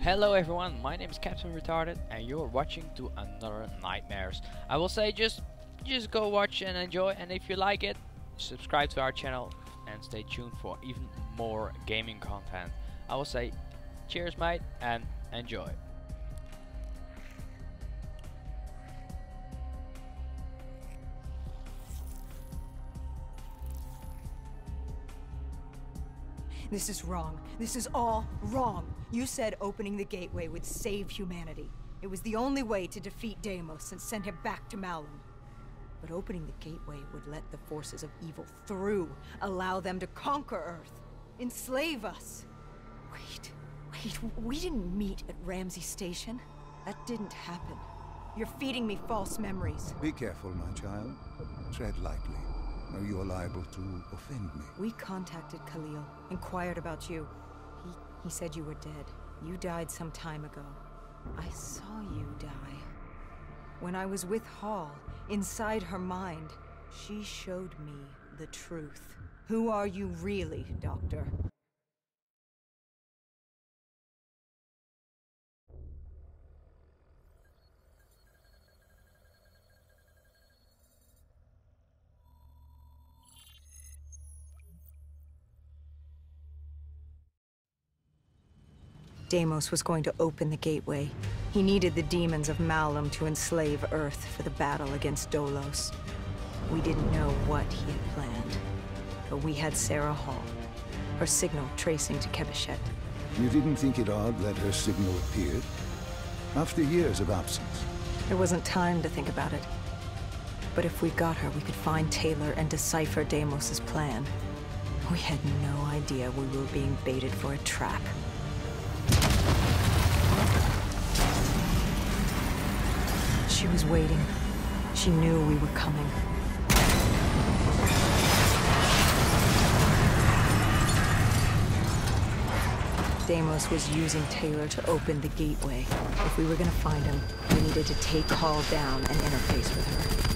Hello everyone, my name is Captain Retarded and you're watching to another Nightmares. I will say just go watch and enjoy, and if you like it, subscribe to our channel and stay tuned for even more gaming content. I will say cheers mate and enjoy. This is wrong. This is all wrong. You said opening the gateway would save humanity. It was the only way to defeat Deimos and send him back to Malum. But opening the gateway would let the forces of evil through, allow them to conquer Earth, enslave us. Wait, we didn't meet at Ramsey Station. That didn't happen. You're feeding me false memories. Be careful, my child. Tread lightly, or you are liable to offend me. We contacted Khalil, inquired about you. He said you were dead. You died some time ago. I saw you die. When I was with Hall, inside her mind, she showed me the truth. Who are you really, Doctor? Deimos was going to open the gateway. He needed the demons of Malum to enslave Earth for the battle against Dolos. We didn't know what he had planned, but we had Sarah Hall, her signal tracing to Kebeshet. You didn't think it odd that her signal appeared? After years of absence. There wasn't time to think about it. But if we got her, we could find Taylor and decipher Deimos' plan. We had no idea we were being baited for a trap. She was waiting. She knew we were coming. Deimos was using Taylor to open the gateway. If we were gonna find him, we needed to take Hall down and interface with her.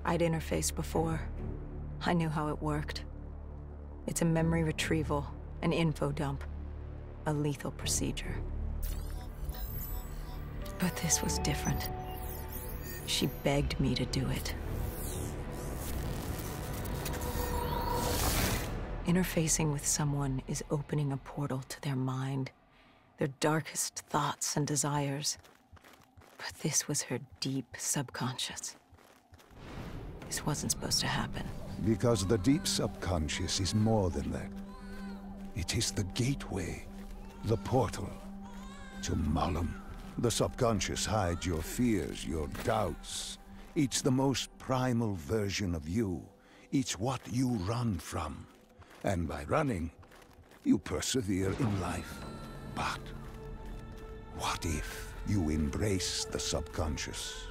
I'd interfaced before. I knew how it worked. It's a memory retrieval, an info dump, a lethal procedure. But this was different. She begged me to do it. Interfacing with someone is opening a portal to their mind, their darkest thoughts and desires. But this was her deep subconscious. This wasn't supposed to happen. Because the deep subconscious is more than that. It is the gateway, the portal, to Malum. The subconscious hides your fears, your doubts. It's the most primal version of you. It's what you run from. And by running, you persevere in life. But what if you embrace the subconscious?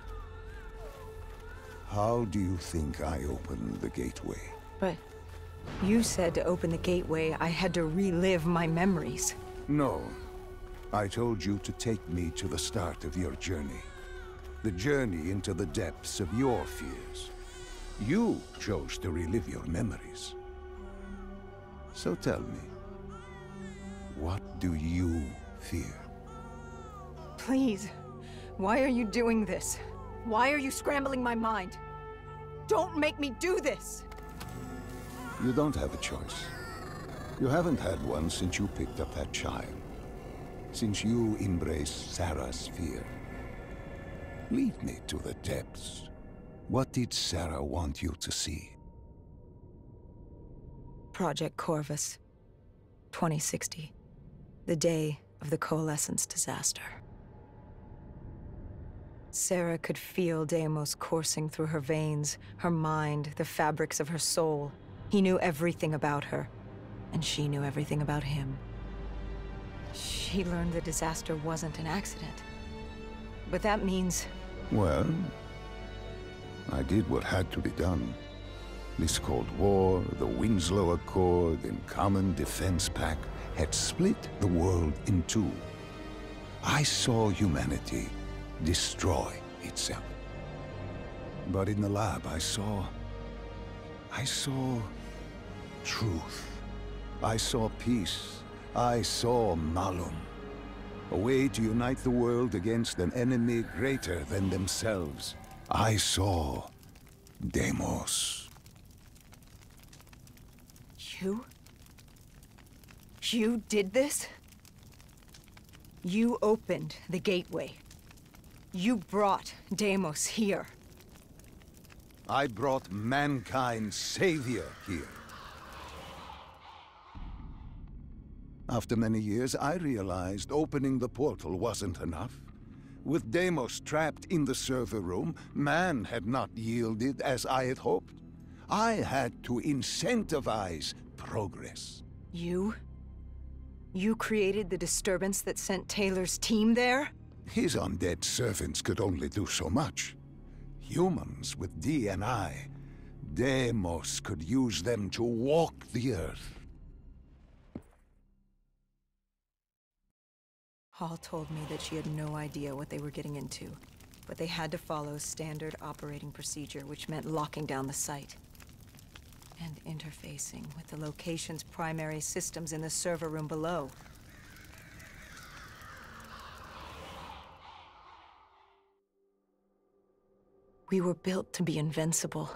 How do you think I opened the gateway? But you said to open the gateway, I had to relive my memories. No. I told you to take me to the start of your journey. The journey into the depths of your fears. You chose to relive your memories. So tell me, what do you fear? Please, why are you doing this? Why are you scrambling my mind? Don't make me do this! You don't have a choice. You haven't had one since you picked up that child. Since you embraced Sarah's fear. Lead me to the depths. What did Sarah want you to see? Project Corvus, 2060. The day of the Coalescence disaster. Sarah could feel Deimos coursing through her veins, her mind, the fabrics of her soul. He knew everything about her, and she knew everything about him. She learned the disaster wasn't an accident. But that means... Well, I did what had to be done. This Cold War, the Winslow Accord, and Common Defense Pact had split the world in two. I saw humanity destroy itself. But in the lab, I saw truth. I saw peace. I saw Malum. A way to unite the world against an enemy greater than themselves. I saw Deimos. You did this? You opened the gateway. You brought Deimos here. I brought mankind's savior here. After many years, I realized opening the portal wasn't enough. With Deimos trapped in the server room, man had not yielded as I had hoped. I had to incentivize progress. You created the disturbance that sent Taylor's team there? His undead servants could only do so much. Humans with D&I, Deimos could use them to walk the earth. Hall told me that she had no idea what they were getting into, but they had to follow standard operating procedure, which meant locking down the site. And interfacing with the location's primary systems in the server room below. We were built to be invincible.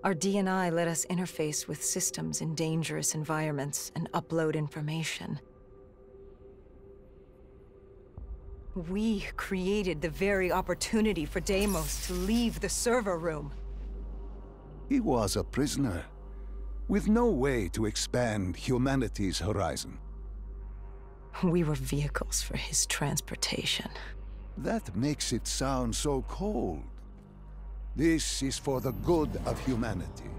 Our D&I let us interface with systems in dangerous environments and upload information. We created the very opportunity for Deimos to leave the server room. He was a prisoner, with no way to expand humanity's horizon. We were vehicles for his transportation. That makes it sound so cold. This is for the good of humanity.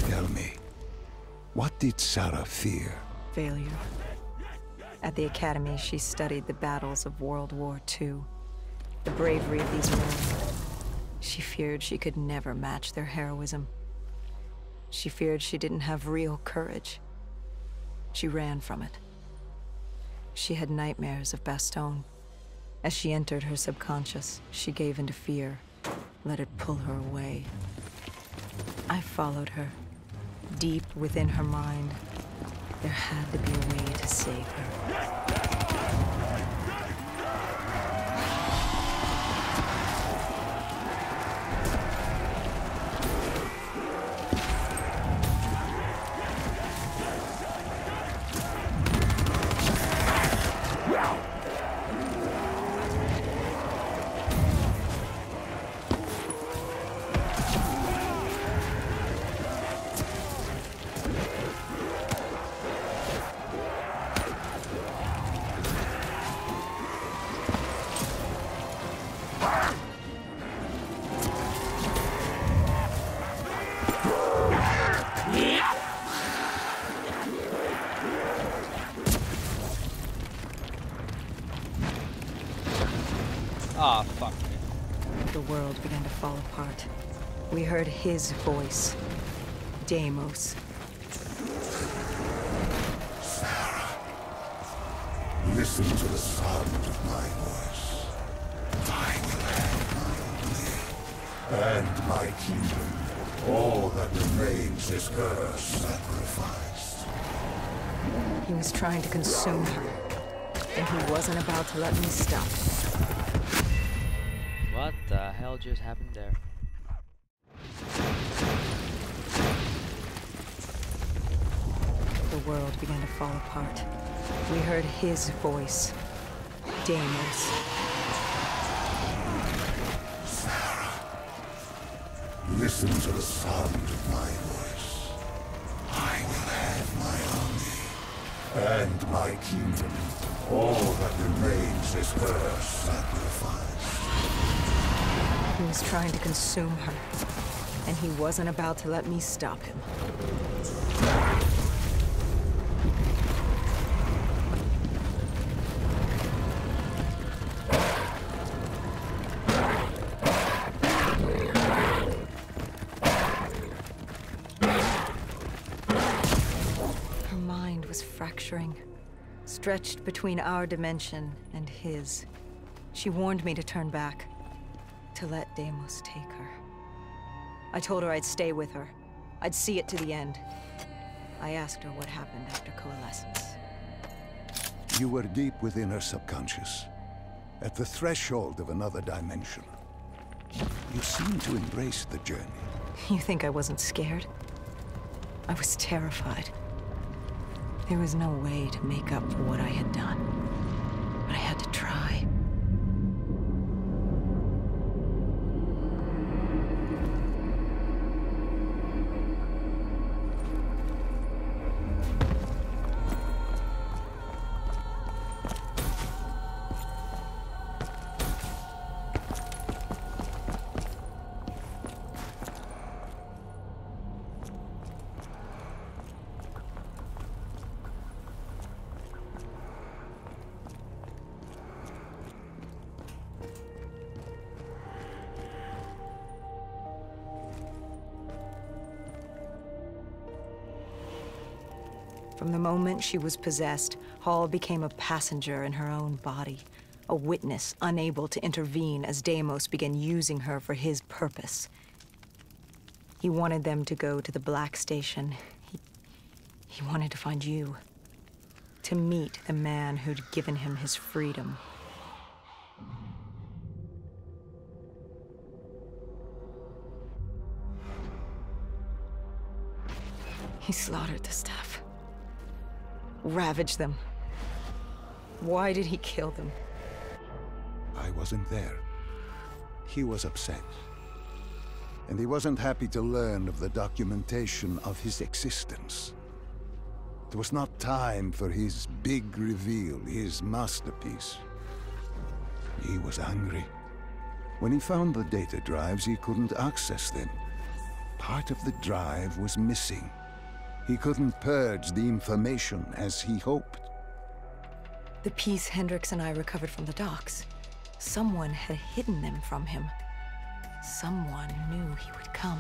Tell me, what did Sarah fear? Failure. At the Academy, she studied the battles of World War II. The bravery of these men. She feared she could never match their heroism. She feared she didn't have real courage. She ran from it. She had nightmares of Bastogne, As she entered her subconscious, she gave into fear, let it pull her away. I followed her. Deep within her mind, there had to be a way to save her. Ah, fuck. The world began to fall apart. We heard his voice. Deimos. Sarah, listen to the sound of my voice. I will have my only, and my kingdom. All that remains is her sacrificed. He was trying to consume her, and he wasn't about to let me stop him. What the hell just happened there? The world began to fall apart. We heard his voice. Deimos. Sarah, listen to the sound of my voice. I will have my only, and my kingdom. All that remains is her sacrifice. He was trying to consume her, and he wasn't about to let me stop him. Her mind was fracturing, stretched between our dimension and his. She warned me to turn back. To let Deimos take her. I told her I'd stay with her. I'd see it to the end. I asked her what happened after coalescence. You were deep within her subconscious, at the threshold of another dimension. You seemed to embrace the journey. You think I wasn't scared? I was terrified. There was no way to make up for what I had done. But I had to try. From the moment she was possessed, Hall became a passenger in her own body, a witness unable to intervene as Deimos began using her for his purpose. He wanted them to go to the Black Station. He wanted to find you, to meet the man who'd given him his freedom. He slaughtered the staff. Ravaged them. Why did he kill them? I wasn't there. He was upset. And he wasn't happy to learn of the documentation of his existence. It was not time for his big reveal, his masterpiece. He was angry. When he found the data drives, he couldn't access them. Part of the drive was missing. He couldn't purge the information as he hoped. The piece Hendricks and I recovered from the docks. Someone had hidden them from him. Someone knew he would come.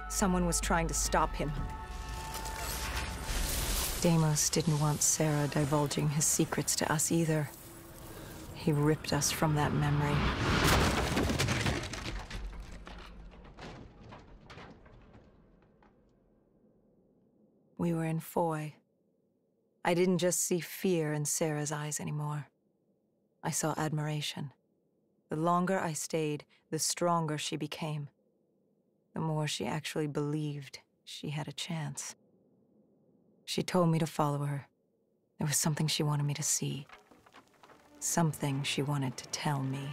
Someone was trying to stop him. Deimos didn't want Sarah divulging his secrets to us either. He ripped us from that memory. We were in Foy. I didn't just see fear in Sarah's eyes anymore. I saw admiration. The longer I stayed, the stronger she became. The more she actually believed she had a chance. She told me to follow her. There was something she wanted me to see. Something she wanted to tell me.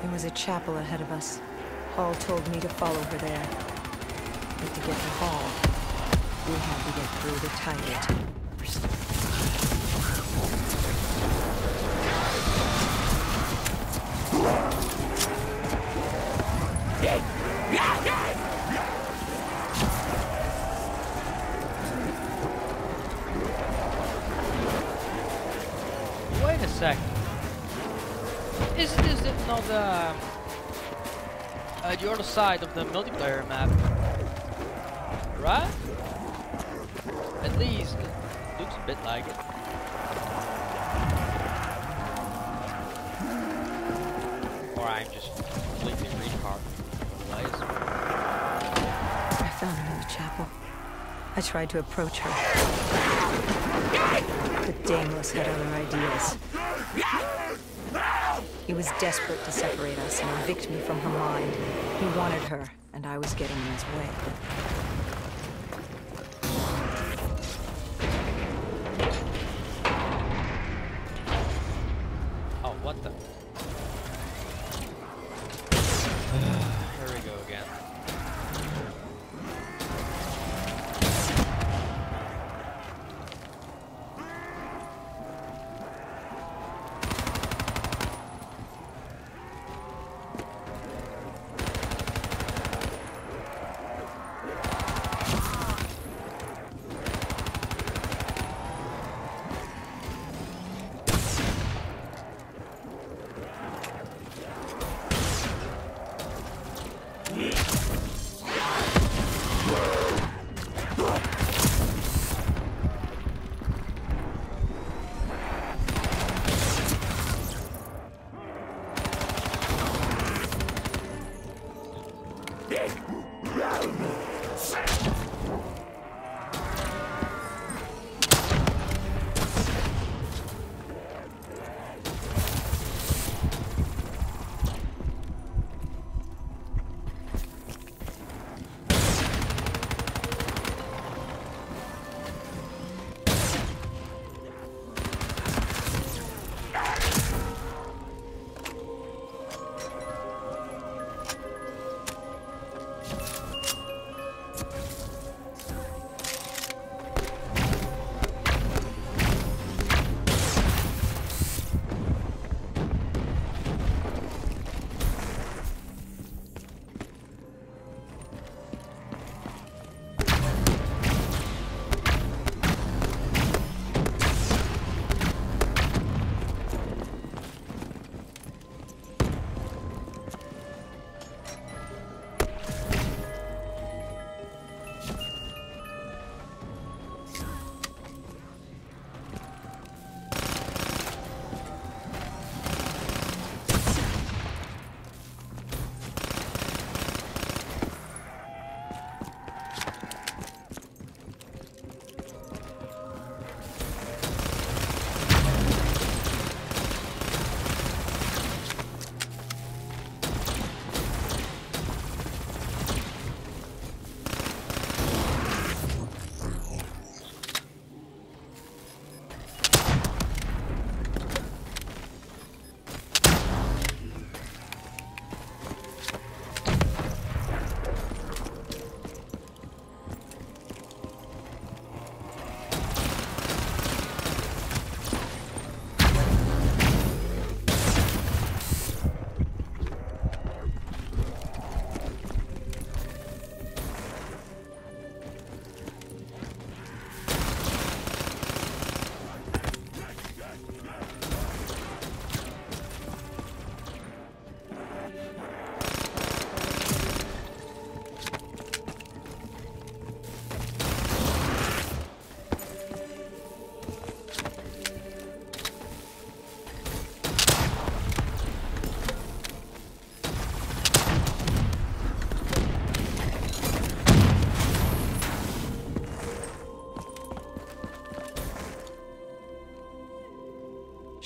There was a chapel ahead of us. Hall told me to follow her there. But to get to Hall, we had to get through the Tiger. Wait a second. Is this not the other side of the multiplayer map? Right? At least it looks a bit like it. Or I'm just completely retarded. I found her in the chapel. I tried to approach her. But Daimos had other ideas. He was desperate to separate us and evict me from her mind. He wanted her, and I was getting in his way. Oh, what the? Here we go again.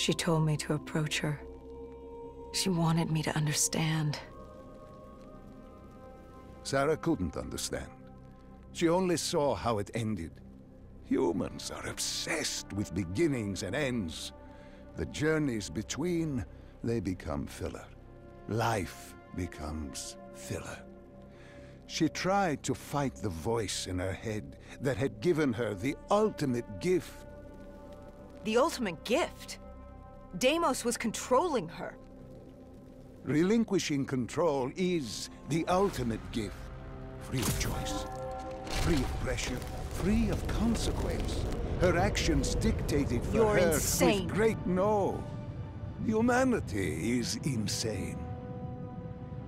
She told me to approach her. She wanted me to understand. Sarah couldn't understand. She only saw how it ended. Humans are obsessed with beginnings and ends. The journeys between, they become filler. Life becomes filler. She tried to fight the voice in her head that had given her the ultimate gift. The ultimate gift? Deimos was controlling her. Relinquishing control is the ultimate gift. Free of choice, free of pressure, free of consequence. Her actions dictated for You're her insane. with great no. Humanity is insane.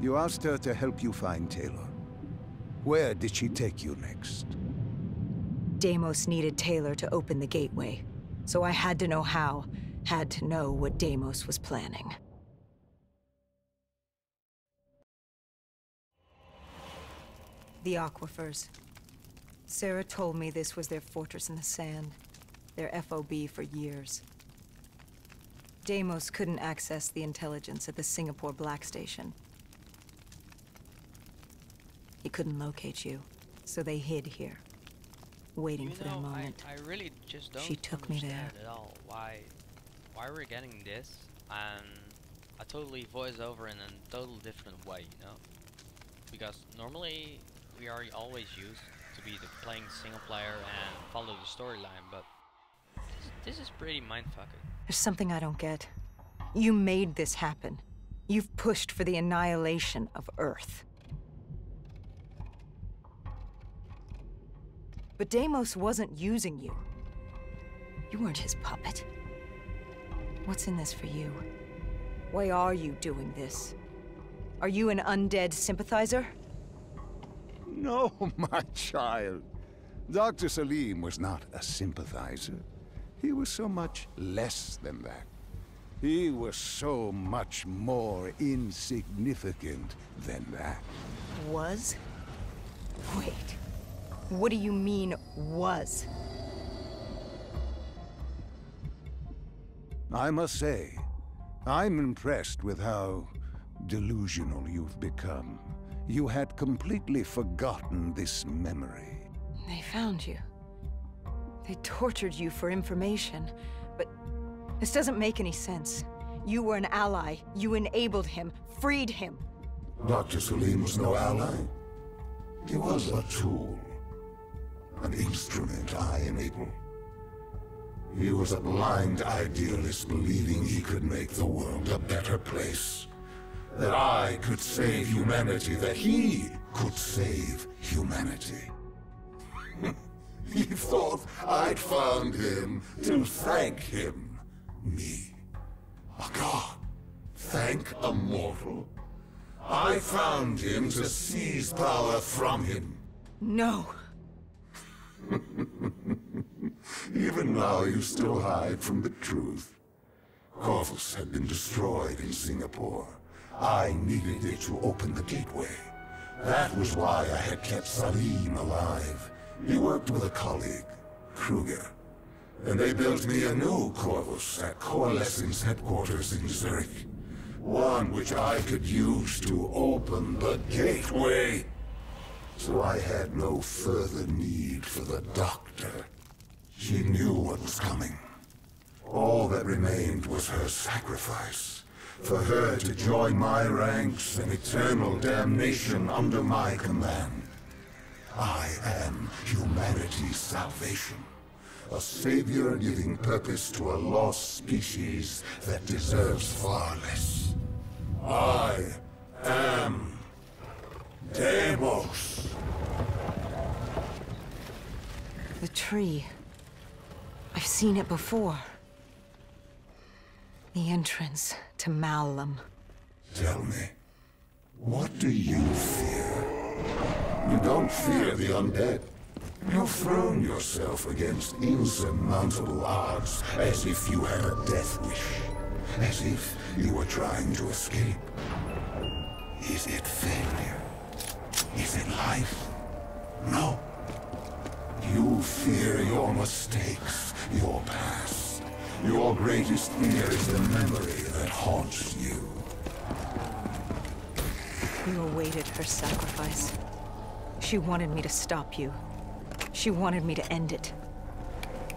You asked her to help you find Taylor. Where did she take you next? Deimos needed Taylor to open the gateway, so I had to know how, had to know what Deimos was planning. The aquifers. Sarah told me this was their fortress in the sand, their FOB for years. Deimos couldn't access the intelligence at the Singapore Black Station. He couldn't locate you, so they hid here, waiting for their moment. I really just don't She took me there. understand at all why we're getting this, and I totally voice over in a total different way, you know? Because normally we are always used to be playing single player and follow the storyline, but this is pretty mindfucking. There's something I don't get. You made this happen. You've pushed for the annihilation of Earth. But Deimos wasn't using you. You weren't his puppet. What's in this for you? Why are you doing this? Are you an undead sympathizer? No, my child. Dr. Salim was not a sympathizer. He was so much less than that. He was so much more insignificant than that. Was? Wait. What do you mean, was? I must say, I'm impressed with how delusional you've become. You had completely forgotten this memory. They found you. They tortured you for information, but this doesn't make any sense. You were an ally. You enabled him, freed him. Dr. Salim was no ally. He was a tool. An instrument I enabled. He was a blind idealist believing he could make the world a better place. That I could save humanity, that he could save humanity. He thought I'd found him to thank him. Me. A god. Thank a mortal. I found him to seize power from him. No. Even now you still hide from the truth. Corvus had been destroyed in Singapore. I needed it to open the gateway. That was why I had kept Salim alive. He worked with a colleague, Kruger. And they built me a new Corvus at Coalescence headquarters in Zurich. One which I could use to open the gateway. So I had no further need for the doctor. She knew what was coming. All that remained was her sacrifice. For her to join my ranks and eternal damnation under my command. I am humanity's salvation. A savior giving purpose to a lost species that deserves far less. I am Deimos. The tree. I've seen it before. The entrance to Malum. Tell me, what do you fear? You don't fear the undead. You've thrown yourself against insurmountable odds, as if you had a death wish. As if you were trying to escape. Is it failure? Is it life? No. You fear your mistakes, your past. Your greatest fear is the memory that haunts you. You awaited her sacrifice. She wanted me to stop you. She wanted me to end it.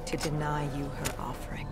To deny you her offering.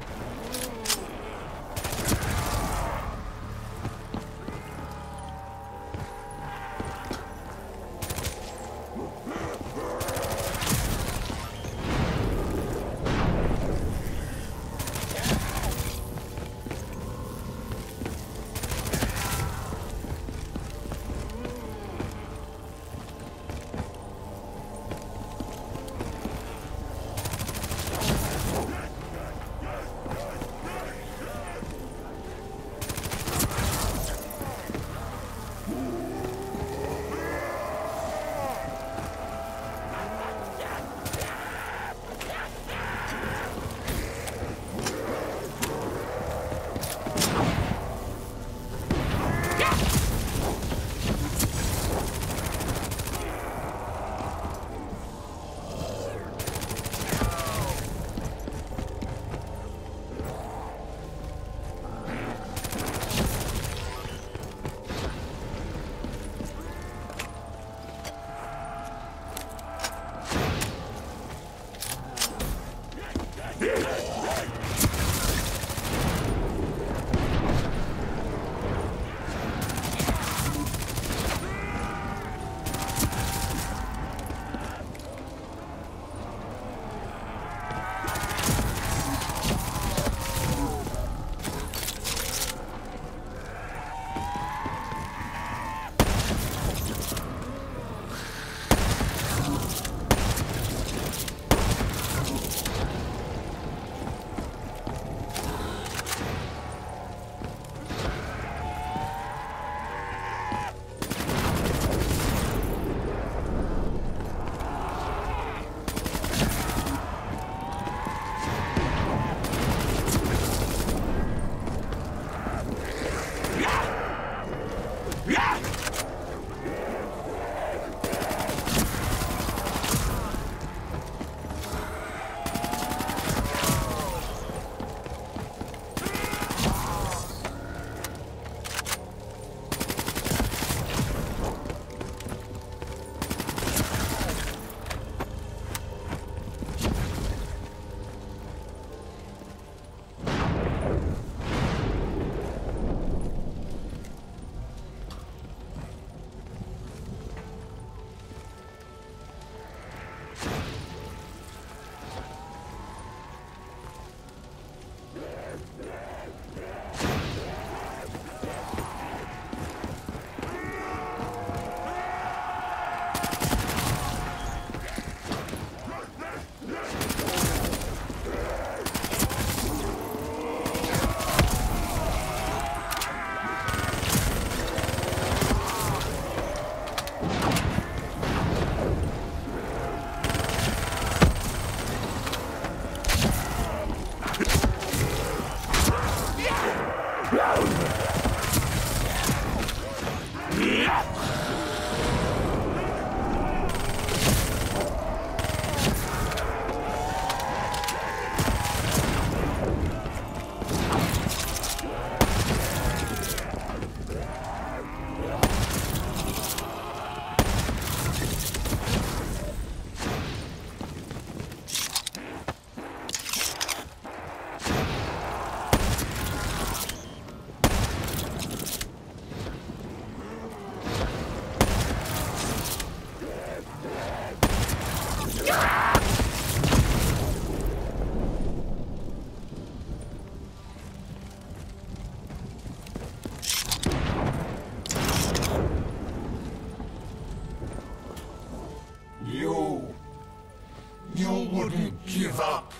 You wouldn't give up.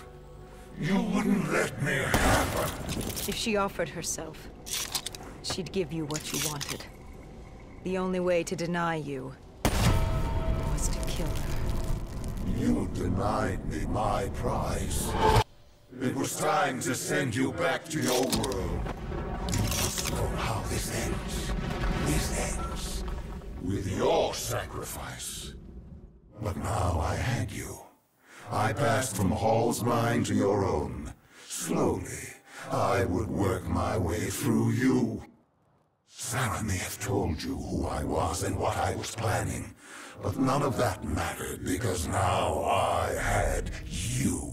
You wouldn't let me happen. If she offered herself, she'd give you what you wanted. The only way to deny you was to kill her. You denied me my prize. It was time to send you back to your world. You just know how this ends. This ends with your sacrifice. But now I had you. I passed from Hall's mind to your own. Slowly, I would work my way through you. Sarah may have told you who I was and what I was planning, but none of that mattered because now I had you.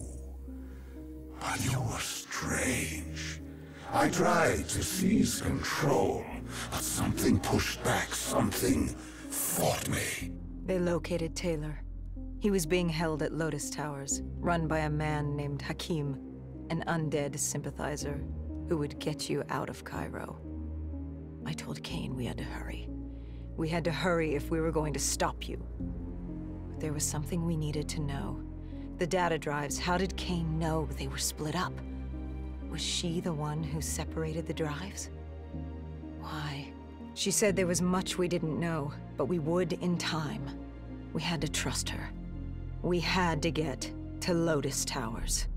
But you were strange. I tried to seize control, but something pushed back, something fought me. They located Taylor. He was being held at Lotus Towers, run by a man named Hakim, an undead sympathizer who would get you out of Cairo. I told Kane we had to hurry. We had to hurry if we were going to stop you. But there was something we needed to know. The data drives, how did Kane know they were split up? Was she the one who separated the drives? Why? She said there was much we didn't know, but we would in time. We had to trust her. We had to get to Lotus Towers.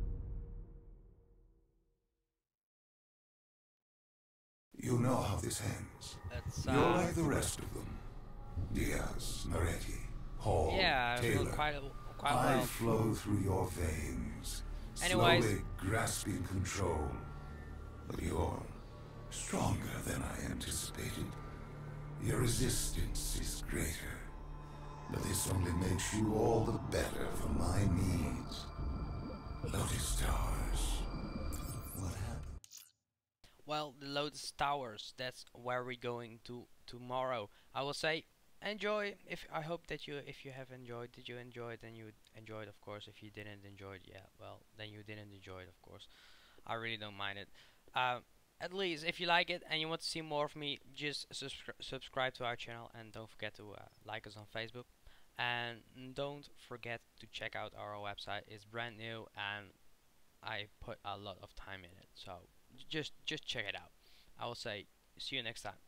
You know how this ends. That's, You're like the rest of them. Diaz, Moretti, Hall, yeah, I feel Taylor. quite I well. flow through your veins, Anyways. slowly grasping control. But you're stronger than I anticipated. Your resistance is greater. But this only makes you all the better for my needs. Lotus Towers. What happened? Well, the Lotus Towers, that's where we're going to tomorrow. I will say enjoy. I hope that if you have enjoyed, did you enjoy it? Then you enjoyed, of course. If you didn't enjoy it, yeah, well, then you didn't enjoy it, of course. I really don't mind it. At least if you like it and you want to see more of me, just subscribe to our channel, and don't forget to like us on Facebook. And don't forget to check out our website. It's brand new and I put a lot of time in it, so just check it out. I will say see you next time.